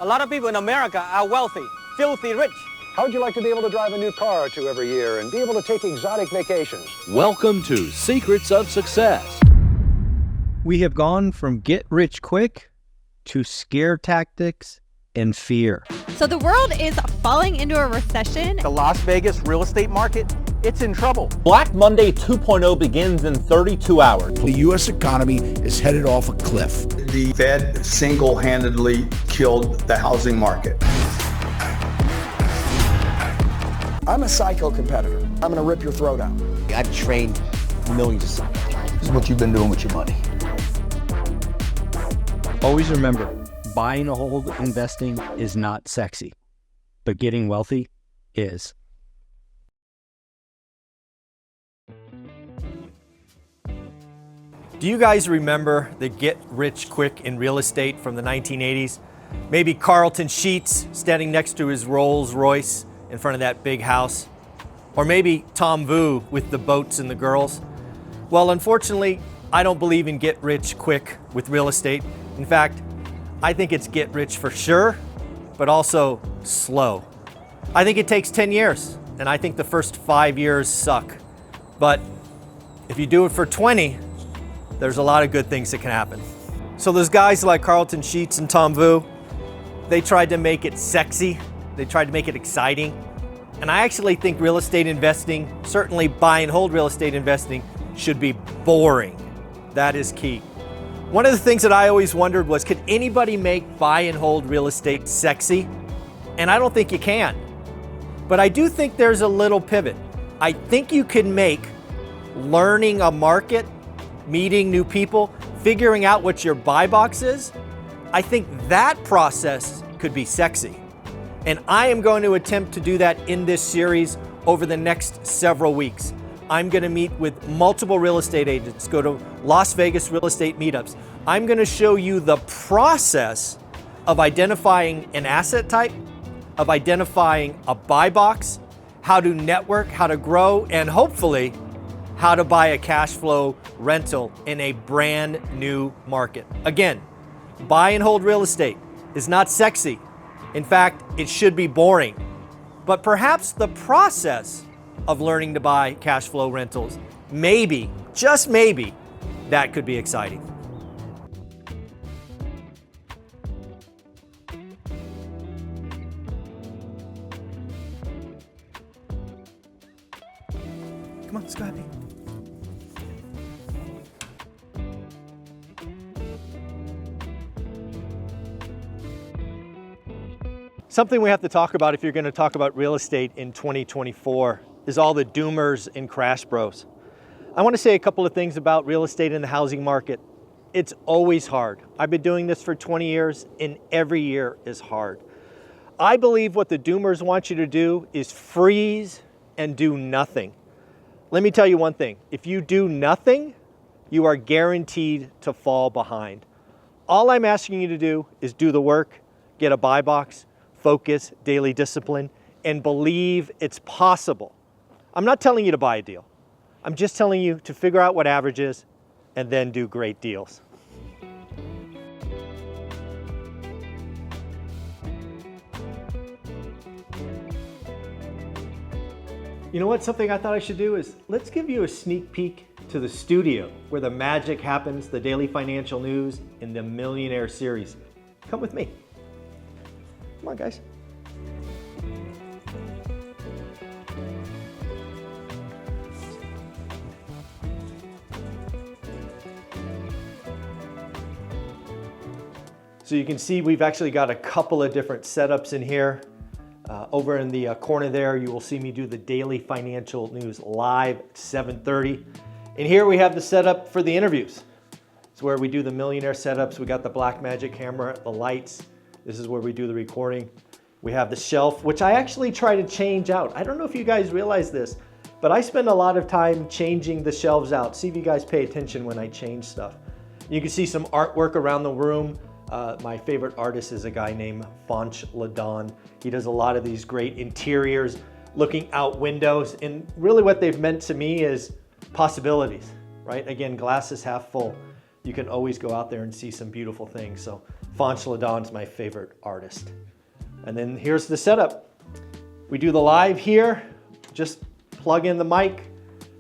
A lot of people in America are wealthy, filthy rich. How would you like to be able to drive a new car or two every year and be able to take exotic vacations? Welcome to Secrets of Success. We have gone from get rich quick to scare tactics and fear. So the world is falling into a recession. The Las Vegas real estate market, it's in trouble. Black Monday 2.0 begins in 32 hours. The U.S. economy is headed off a cliff. The Fed single-handedly killed the housing market. I'm a psycho competitor. I'm going to rip your throat out. I've trained millions of psychopaths. This is what you've been doing with your money. Always remember, buy and hold investing is not sexy, but getting wealthy is. Do you guys remember the get rich quick in real estate from the 1980s? Maybe Carlton Sheets standing next to his Rolls Royce in front of that big house. Or maybe Tom Vu with the boats and the girls. Well, unfortunately, I don't believe in get rich quick with real estate. In fact, I think it's get rich for sure, but also slow. I think it takes 10 years, and I think the first 5 years suck. But if you do it for 20, there's a lot of good things that can happen. So those guys like Carlton Sheets and Tom Vu, they tried to make it sexy. They tried to make it exciting. And I actually think real estate investing, certainly buy and hold real estate investing, should be boring. That is key. One of the things that I always wondered was, could anybody make buy and hold real estate sexy? And I don't think you can. But I do think there's a little pivot. I think you can make learning a market, meeting new people, figuring out what your buy box is, I think that process could be sexy. And I am going to attempt to do that in this series over the next several weeks. I'm going to meet with multiple real estate agents, go to Las Vegas real estate meetups. I'm going to show you the process of identifying an asset type, of identifying a buy box, how to network, how to grow, and hopefully how to buy a cash flow rental in a brand new market. Again, buy and hold real estate is not sexy. In fact, it should be boring. But perhaps the process of learning to buy cash flow rentals, maybe, just maybe, that could be exciting. Come on, let's go, Happy. Something we have to talk about if you're going to talk about real estate in 2024 is all the doomers and crash bros. I want to say a couple of things about real estate in the housing market. It's always hard. I've been doing this for 20 years and every year is hard. I believe what the doomers want you to do is freeze and do nothing. Let me tell you one thing. If you do nothing, you are guaranteed to fall behind. All I'm asking you to do is do the work, get a buy box, focus, daily discipline, and believe it's possible. I'm not telling you to buy a deal. I'm just telling you to figure out what average is and then do great deals. You know what? Something I thought I should do is let's give you a sneak peek to the studio where the magic happens, the daily financial news in the Millionaire series. Come with me. Come on, guys. So you can see we've actually got a couple of different setups in here. Over in the corner there, you will see me do the daily financial news live at 7:30. And here we have the setup for the interviews. It's where we do the Millionaire setups. We got the Blackmagic camera, the lights. This is where we do the recording. We have the shelf, which I actually try to change out. I don't know if you guys realize this, but I spend a lot of time changing the shelves out. See if you guys pay attention when I change stuff. You can see some artwork around the room. My favorite artist is a guy named Fonch Ladon. He does a lot of these great interiors, looking out windows, and really what they've meant to me is possibilities, right? Again, glass is half full. you can always go out there and see some beautiful things. So Fanch Ladon's my favorite artist. And then here's the setup. We do the live here, just plug in the mic,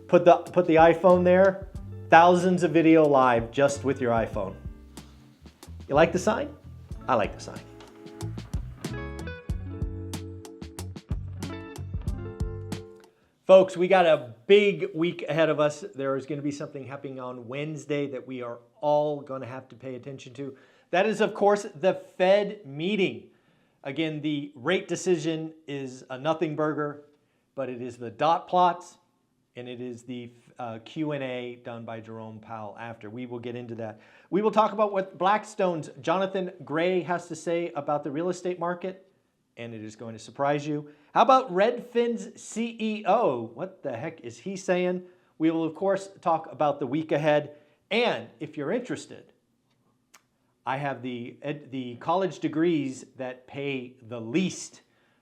put the iPhone there, thousands of video live just with your iPhone. You like the sign? I like the sign. Folks, we got a big week ahead of us. There is going to be something happening on Wednesday that we are all going to have to pay attention to. That is, of course, the Fed meeting. Again, the rate decision is a nothing burger, but it is the dot plots, and it is the Q&A done by Jerome Powell after. We will get into that. We will talk about what Blackstone's Jonathan Gray has to say about the real estate market, and it is going to surprise you. How about Redfin's CEO? What the heck is he saying? We will, of course, talk about the week ahead. And if you're interested, I have the college degrees that pay the least.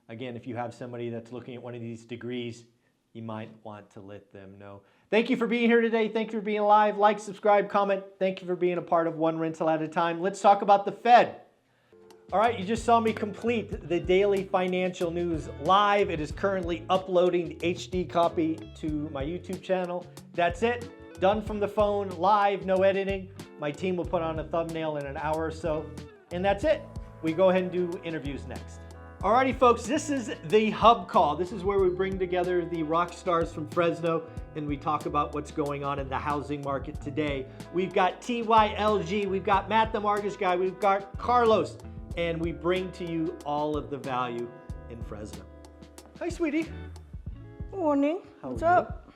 Again, if you have somebody that's looking at one of these degrees, you might want to let them know. Thank you for being here today. Thank you for being live. Like, subscribe, comment. Thank you for being a part of One Rental at a Time. Let's talk about the Fed. All right, you just saw me complete the daily financial news live. It is currently uploading the HD copy to my YouTube channel. That's it. Done from the phone, live, no editing. My team will put on a thumbnail in an hour or so. And that's it. We go ahead and do interviews next. Alrighty, folks, this is the Hub Call. This is where we bring together the rock stars from Fresno and we talk about what's going on in the housing market today. We've got TYLG, we've got Matt the Mortgage Guy, we've got Carlos, and we bring to you all of the value in Fresno. Hi, sweetie. Morning. What's up?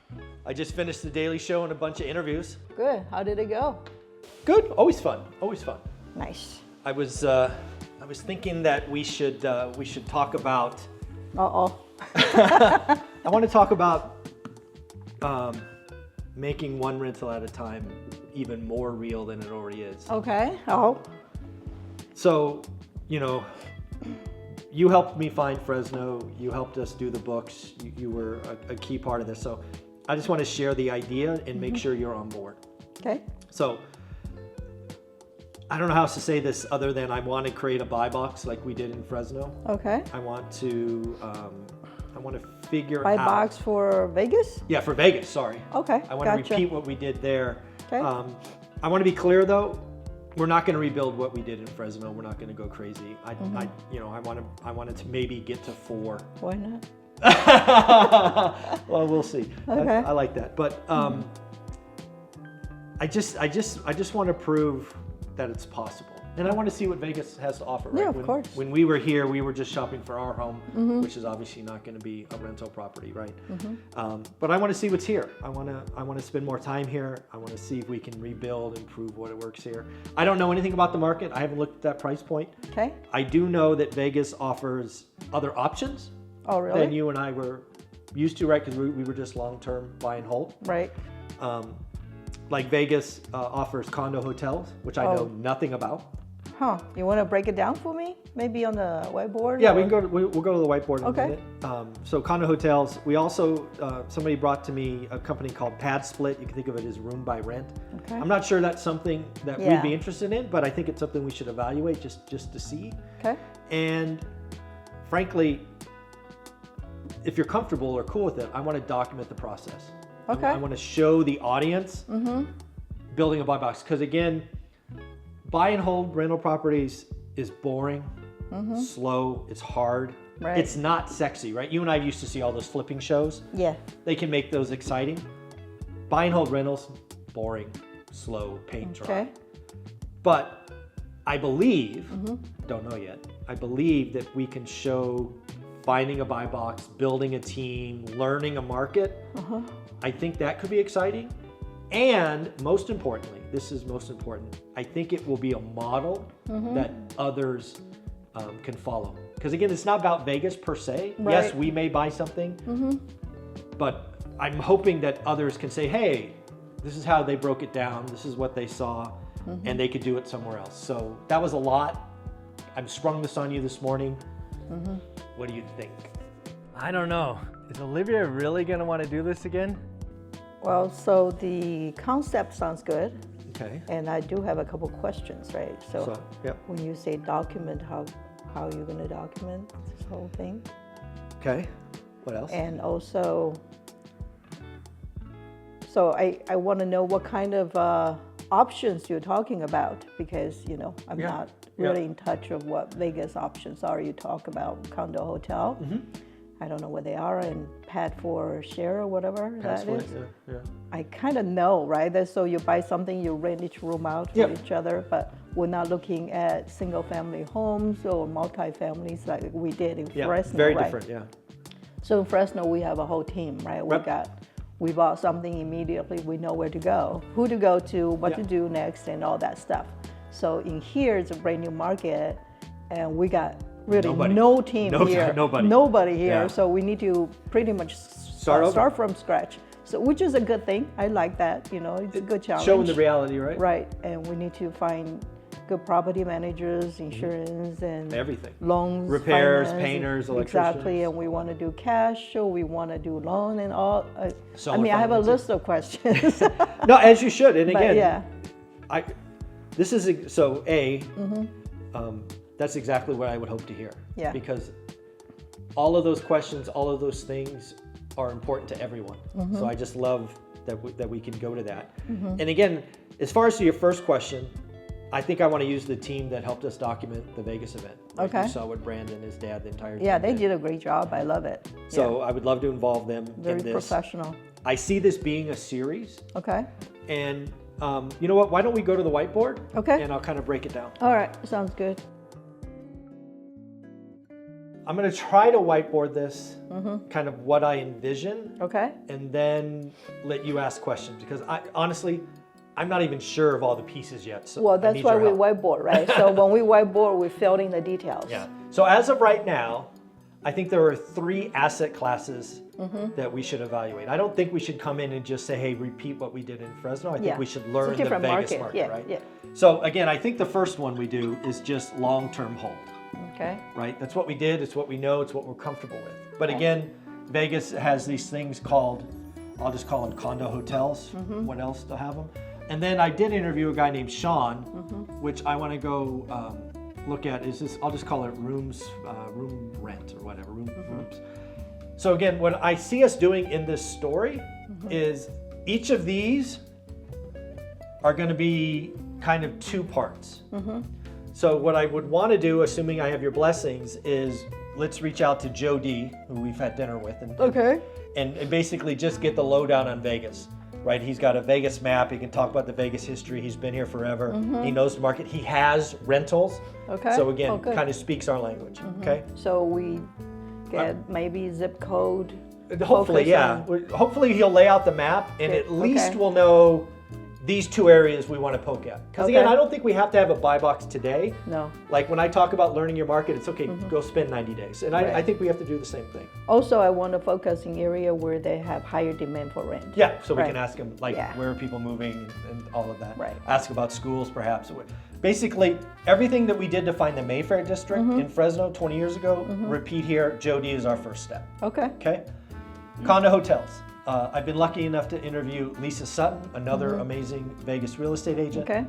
I just finished the daily show and a bunch of interviews. Good. How did it go? Good. Always fun. Always fun. Nice. I was thinking that we should talk about. I want to talk about making one rental at a time even more real than it already is. Okay. Oh. So, you know, you helped me find Fresno. You helped us do the books. You were a key part of this. So I just want to share the idea and make sure you're on board. Okay. So I don't know how else to say this other than I want to create a buy box like we did in Fresno. Okay. I want to figure buy out. Buy box for Vegas? Yeah, for Vegas, sorry. Okay, I want to repeat what we did there. Okay. I want to be clear though, we're not going to rebuild what we did in Fresno. We're not going to go crazy. I wanted to maybe get to 4. Why not? Well, we'll see. Okay. I like that. But I just want to prove that it's possible. And I want to see what Vegas has to offer. Yeah, right? of course. When we were here, we were just shopping for our home, which is obviously not going to be a rental property, right? But I want to see what's here. I want to spend more time here. I want to see if we can rebuild and prove what it works here. I don't know anything about the market. I haven't looked at that price point. Okay. I do know that Vegas offers other options. Oh, really? Than you and I were used to, right? Because we were just long-term buy and hold. Right. Like Vegas offers condo hotels, which I know nothing about. Huh? You want to break it down for me? Maybe on the whiteboard? Yeah, or? we'll go to the whiteboard in a Okay. minute. So condo hotels. We also somebody brought to me a company called Pad Split. You can think of it as room by rent. Okay. I'm not sure that's something that we'd be interested in, but I think it's something we should evaluate just to see. Okay. And frankly, if you're comfortable or cool with it, I want to document the process. Okay. I want to show the audience building a buy box, because again, buy and hold rental properties is boring, slow, it's hard. Right. It's not sexy, right? You and I used to see all those flipping shows. Yeah. They can make those exciting. Buy and hold rentals, boring, slow, paint dry. Okay. But I believe, don't know yet, I believe that we can show finding a buy box, building a team, learning a market. I think that could be exciting. And most importantly, this is most important, I think it will be a model that others can follow. Because again, it's not about Vegas per se. Right. Yes, we may buy something, but I'm hoping that others can say, hey, this is how they broke it down, this is what they saw, and they could do it somewhere else. So that was a lot. I've sprung this on you this morning. What do you think? I don't know. Is Olivia really going to want to do this again? Well, so the concept sounds good. Okay. And I do have a couple questions, right? So, yep. when you say document, how are you going to document this whole thing? Okay. What else? And also, so I want to know what kind of options you're talking about, because, you know, I'm not really in touch of what Vegas options are. You talk about condo hotel. I don't know what they are, and pad for share or whatever that is. I kind of know, right? That's so you buy something, you rent each room out for each other, but we're not looking at single family homes or multi-families like we did in Fresno, very right? different, yeah. So in Fresno, we have a whole team, right? We bought something immediately, we know where to go, who to go to, what to do next, and all that stuff. So in here, it's a brand new market, and we got really no team here. Nobody here. Yeah. So we need to pretty much start from scratch. So, which is a good thing. I like that. You know, it's a good challenge. Showing the reality, right? Right. And we need to find good property managers, insurance, and everything. Loans, repairs, finance, painters, electricians. Exactly. And we want to do cash, or we want to do loan and all. Solar I mean, I have a financing. list of questions. No, as you should. And again, yeah. This is so that's exactly what I would hope to hear. Yeah. Because all of those questions, all of those things are important to everyone. So I just love that we can go to that. And again, as far as to your first question, I think I want to use the team that helped us document the Vegas event. Right? Okay. You saw what Brandon, his dad, the entire team they did a great job. I love it. So I would love to involve them Very in this. professional. I see this being a series. Okay. And you know what? Why don't we go to the whiteboard? Okay. And I'll kind of break it down. All right. Sounds good. I'm going to try to whiteboard this, kind of what I envision. Okay. And then let you ask questions, because honestly, I'm not even sure of all the pieces yet. So well, that's why we whiteboard, right? So when we whiteboard, we fill in the details. Yeah. So as of right now, I think there are 3 asset classes that we should evaluate. I don't think we should come in and just say, hey, repeat what we did in Fresno. I think we should learn the Vegas market, right? Yeah. So again, I think the first one we do is just long-term hold. Okay. Right? That's what we did. It's what we know. It's what we're comfortable with. But again, Vegas has these things called, I'll just call them condo hotels. What else to have them? And then I did interview a guy named Sean, which I want to go look at. Is this? I'll just call it rooms, room rent or whatever, rooms. So again, what I see us doing in this story is each of these are going to be kind of 2 parts. So what I would want to do, assuming I have your blessings, is let's reach out to Joe D, who we've had dinner with, and basically just get the lowdown on Vegas. Right, he's got a Vegas map. He can talk about the Vegas history. He's been here forever. He knows the market. He has rentals. Okay. So again, kind of speaks our language. Okay. So we get maybe zip code. Hopefully, hopefully he'll lay out the map, and at least we'll know these 2 areas we want to poke at. Because again, I don't think we have to have a buy box today. No. Like when I talk about learning your market, it's okay, go spend 90 days. And I think we have to do the same thing. Also, I want to focus in area where they have higher demand for rent. Yeah, so we can ask them, like, where are people moving and all of that. Right. Ask about schools, perhaps. Basically, everything that we did to find the Mayfair district in Fresno 20 years ago, repeat here. Joe D is our first step. Okay. Okay? Condo hotels. I've been lucky enough to interview Lisa Sutton, another amazing Vegas real estate agent. Okay.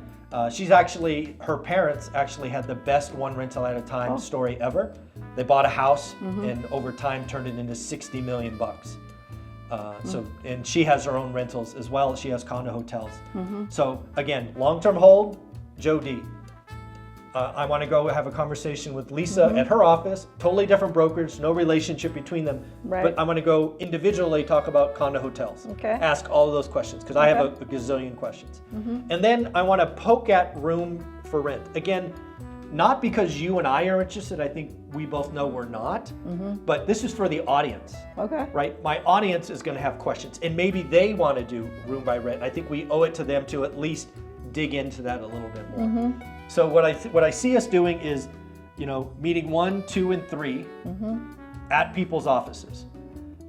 She's actually, her parents actually had the best one rental at a time story ever. They bought a house and over time turned it into $60 million. And she has her own rentals as well as she has condo hotels. So again, long-term hold, Joe D. I want to go have a conversation with Lisa at her office, totally different brokerage, no relationship between them. Right. But I'm going to go individually talk about condo hotels. Okay. Ask all of those questions because I have a gazillion questions. And then I want to poke at room for rent. Again, not because you and I are interested, I think we both know we're not, but this is for the audience. Okay. Right? My audience is going to have questions and maybe they want to do room by rent. I think we owe it to them to at least dig into that a little bit more. So what I see us doing is, meeting 1, 2, and 3 at people's offices.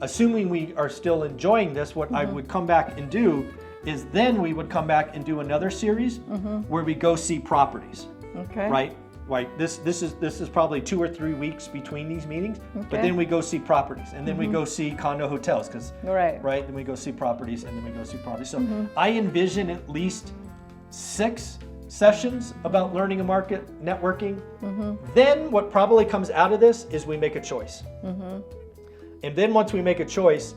Assuming we are still enjoying this, what I would come back and do is then we would come back and do another series where we go see properties. Okay. Right? Right. This is probably 2 or 3 weeks between these meetings, but then we go see properties, and then we go see condo hotels, because right. Then we go see properties, and then we go see properties. So I envision at least 6 sessions about learning a market, networking. Then what probably comes out of this is we make a choice. And then once we make a choice,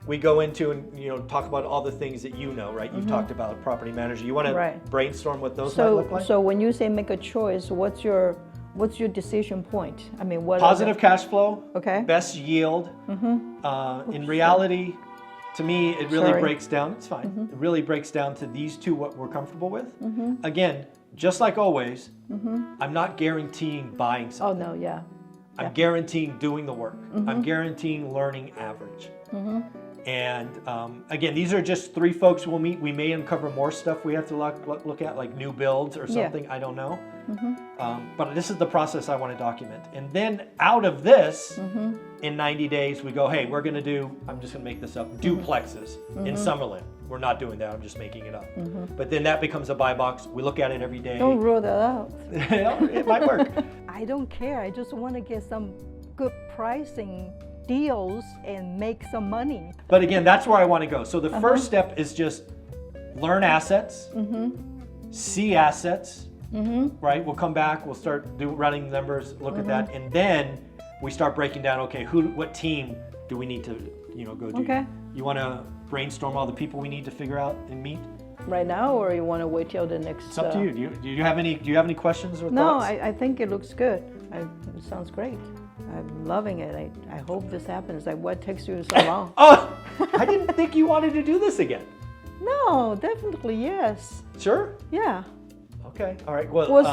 we go into and talk about all the things that right? You've talked about property manager. You want to brainstorm what those might look like? So when you say make a choice, what's your decision point? I mean, what positive cash flow, okay, best yield. In reality, to me, it really breaks down. It's fine. It really breaks down to these two, what we're comfortable with. Again, just like always, I'm not guaranteeing buying something. Oh no, yeah. I'm guaranteeing doing the work. I'm guaranteeing learning average. And again, these are just 3 folks we'll meet. We may uncover more stuff we have to look at, like new builds or something. I don't know. But this is the process I want to document. And then out of this, in 90 days, we go, hey, we're going to do, I'm just going to make this up, duplexes in Summerlin. We're not doing that. I'm just making it up. But then that becomes a buy box. We look at it every day. Don't rule that out. It might work. I don't care. I just want to get some good pricing deals and make some money. But again, that's where I want to go. So the first step is just learn assets, see assets, right? We'll come back, we'll start running numbers, look at that, and then we start breaking down, okay, what team do we need to go do? Okay. You want to brainstorm all the people we need to figure out and meet? Right now, or you want to wait till the next? It's up to you. Do you have any questions or no, thoughts? I think it looks good. It sounds great. I'm loving it. I hope this happens. Like, what takes you so long? Oh, I didn't think you wanted to do this again. No, definitely yes. Sure? Yeah. Okay. All right. Well,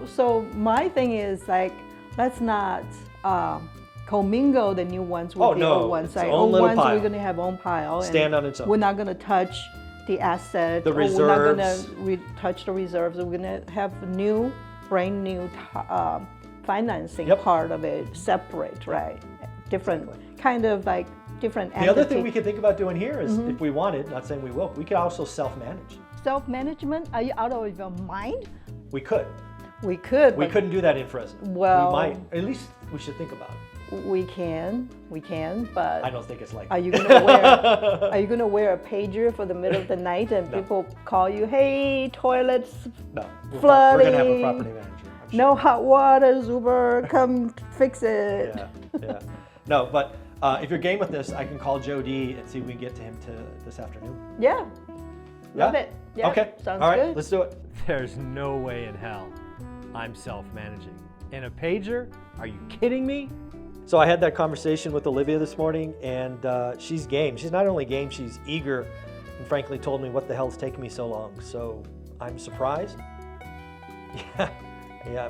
so my thing is like, let's not commingle the new ones with the old ones. Like, old ones, we're going to have own pile. Stand on its own. We're not going to touch the asset. The reserves. We're not going to touch the reserves. We're going to have brand new financing part of it separate, right? Different kind of like different The other thing we could think about doing here is if we wanted, not saying we will, we could also self-manage. Self-management? Are you out of your mind? We could. We could. We couldn't do that in Fresno. Well, we might. At least we should think about it. We can, but I don't think it's likely. Are you gonna wear a pager for the middle of the night and people call you, hey, toilets flooding. We're gonna have a property manager. Sure. No hot water, Zuber, come fix it. Yeah. No, but if you're game with this, I can call Joe D and see if we can get to him this afternoon. Yeah. Love it. Yeah. Okay. Sounds all right, good. let's do it. There's no way in hell I'm self-managing. In a pager? Are you kidding me? So I had that conversation with Olivia this morning, and she's game. She's not only game, she's eager, and frankly told me what the hell's taking me so long. So I'm surprised. Yeah,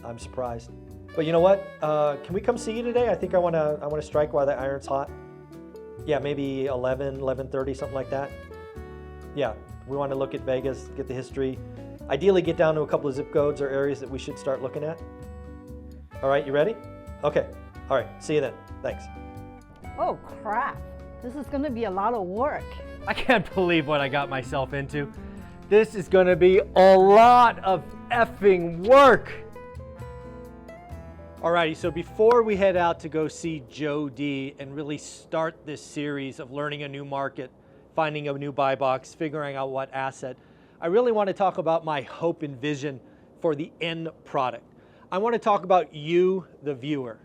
I'm surprised. But you know what? Can we come see you today? I think I want to strike while the iron's hot. Yeah, maybe 11:30, something like that. Yeah, we want to look at Vegas, get the history. Ideally, get down to a couple of zip codes or areas that we should start looking at. All right, you ready? Okay. All right, see you then. Thanks. Oh, crap. This is going to be a lot of work. I can't believe what I got myself into. This is going to be a lot of effing work. Alrighty, so before we head out to go see Joe D and really start this series of learning a new market, finding a new buy box, figuring out what asset, I really want to talk about my hope and vision for the end product. I want to talk about you, the viewer.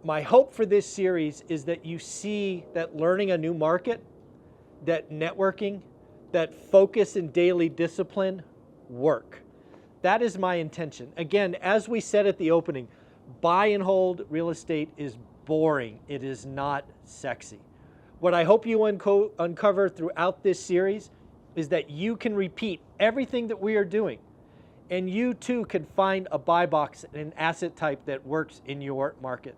My hope for this series is that you see that learning a new market, that networking, that focus and daily discipline work. That is my intention. Again, as we said at the opening, buy and hold real estate is boring. It is not sexy. What I hope you uncover throughout this series is that you can repeat everything that we are doing, and you too can find a buy box and an asset type that works in your market.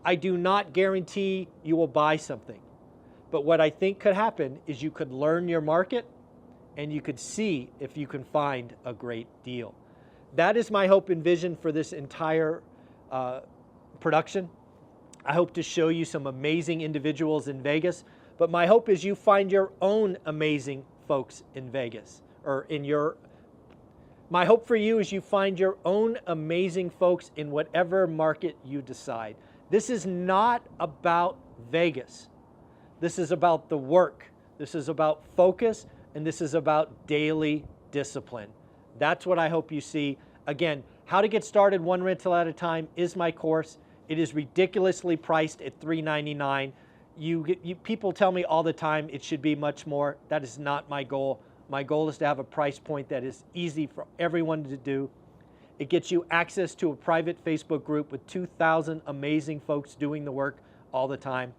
I do not guarantee you will buy something, but what I think could happen is you could learn your market and you could see if you can find a great deal. That is my hope and vision for this entire production. I hope to show you some amazing individuals in Vegas, but my hope is you find your own amazing folks in Vegas, or my hope for you is you find your own amazing folks in whatever market you decide. This is not about Vegas. This is about the work. This is about focus, and this is about daily discipline. That's what I hope you see. Again, how to get started one rental at a time is my course. It is ridiculously priced at $399. People tell me all the time it should be much more. That is not my goal. My goal is to have a price point that is easy for everyone to do. It gets you access to a private Facebook group with 2,000 amazing folks doing the work all the time.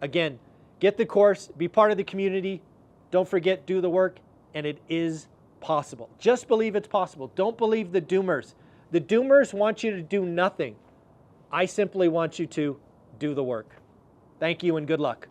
Again, get the course, be part of the community. Don't forget, do the work, and it is possible. Just believe it's possible. Don't believe the doomers. The doomers want you to do nothing. I simply want you to do the work. Thank you and good luck.